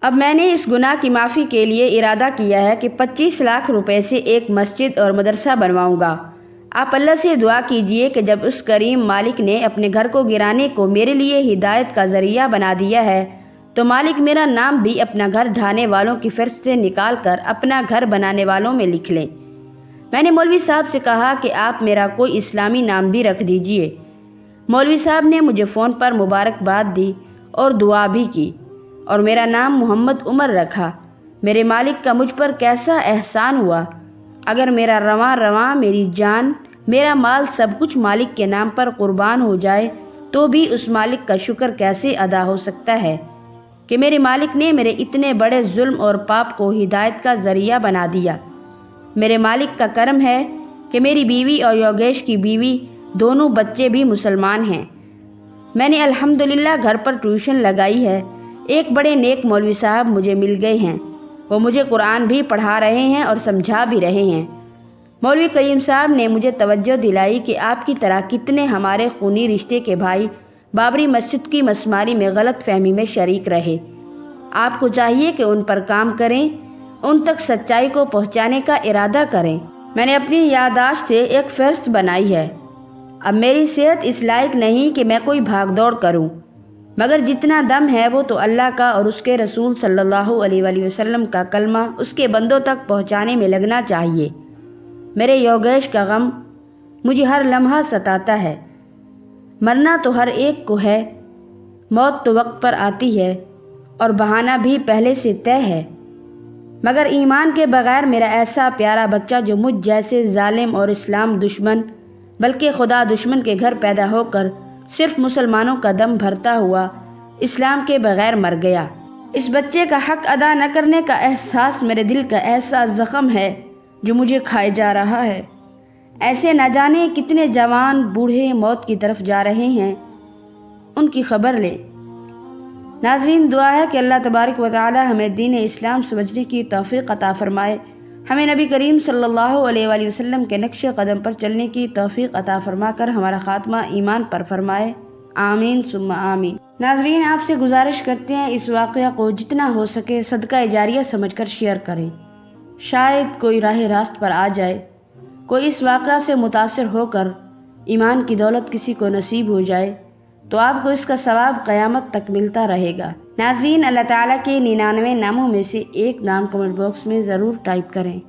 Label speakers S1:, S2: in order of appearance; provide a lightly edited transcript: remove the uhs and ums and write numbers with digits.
S1: اب میں نے اس گناہ کی معافی کے لیے ارادہ کیا ہے کہ 25 لاکھ روپے سے ایک مسجد اور مدرسہ بنواؤں گا۔ آپ اللہ سے دعا کیجئے کہ جب اس کریم مالک نے اپنے گھر کو گرانے کو میرے لیے ہدایت کا ذریعہ بنا دیا ہے تو مالک میرا نام بھی اپنا گھر ڈھانے والوں کی فہرست سے نکال کر اپنا گھر بنانے والوں میں لکھ لیں۔ میں نے مولوی صاحب سے کہا کہ آپ میرا کوئی اسلامی نام بھی رکھ دیجئے۔ مولوی صاحب نے مجھے فون پر مبارکباد دی اور دعا بھی کی اور میرا نام محمد عمر رکھا۔ میرے مالک کا مجھ پر کیسا احسان ہوا! اگر میرا رواں میری جان، میرا مال سب کچھ مالک کے نام پر قربان ہو جائے تو بھی اس مالک کا شکر کیسے ادا ہو سکتا ہے کہ میرے مالک نے میرے اتنے بڑے ظلم اور پاپ کو ہدایت کا ذریعہ بنا دیا۔ میرے مالک کا کرم ہے کہ میری بیوی اور یوگیش کی بیوی دونوں بچے بھی مسلمان ہیں۔ میں نے الحمدللہ گھر پر ٹیوشن لگائی ہے۔ ایک بڑے نیک مولوی صاحب مجھے مل گئے ہیں۔ وہ مجھے قرآن بھی پڑھا رہے ہیں اور سمجھا بھی رہے ہیں۔ مولوی کریم صاحب نے مجھے توجہ دلائی کہ آپ کی طرح کتنے ہمارے خونی رشتے کے بھائی بابری مسجد کی مسماری میں غلط فہمی میں شریک رہے۔ آپ کو چاہیے کہ ان پر کام کریں، ان تک سچائی کو پہنچانے کا ارادہ کریں۔ میں نے اپنی یادداشت سے ایک فہرست بنائی ہے۔ اب میری صحت اس لائق نہیں کہ میں کوئی بھاگ دوڑ کروں، مگر جتنا دم ہے وہ تو اللہ کا اور اس کے رسول صلی اللہ علیہ وآلہ وسلم کا کلمہ اس کے بندوں تک پہنچانے میں لگنا چاہیے۔ میرے یوگیش کا غم مجھے ہر لمحہ ستاتا ہے۔ مرنا تو ہر ایک کو ہے، موت تو وقت پر آتی ہے اور بہانہ بھی پہلے سے طے ہے، مگر ایمان کے بغیر میرا ایسا پیارا بچہ جو مجھ جیسے ظالم اور اسلام دشمن بلکہ خدا دشمن کے گھر پیدا ہو کر صرف مسلمانوں کا دم بھرتا ہوا اسلام کے بغیر مر گیا، اس بچے کا حق ادا نہ کرنے کا احساس میرے دل کا ایسا زخم ہے جو مجھے کھائے جا رہا ہے۔ ایسے نہ جانے کتنے جوان بوڑھے موت کی طرف جا رہے ہیں، ان کی خبر لیں۔ ناظرین، دعا ہے کہ اللہ تبارک و تعالی ہمیں دین اسلام سمجھنے کی توفیق عطا فرمائے، ہمیں نبی کریم صلی اللہ علیہ وآلہ وسلم کے نقش قدم پر چلنے کی توفیق عطا فرما کر ہمارا خاتمہ ایمان پر فرمائے، آمین ثم آمین۔ ناظرین، آپ سے گزارش کرتے ہیں اس واقعہ کو جتنا ہو سکے صدقہ جاریہ سمجھ کر شیئر کریں، شاید کوئی راہ راست پر آ جائے، کوئی اس واقعہ سے متاثر ہو کر ایمان کی دولت کسی کو نصیب ہو جائے تو آپ کو اس کا ثواب قیامت تک ملتا رہے گا۔ ناظرین، اللہ تعالیٰ کے 99 ناموں میں سے ایک نام کمنٹ باکس میں ضرور ٹائپ کریں۔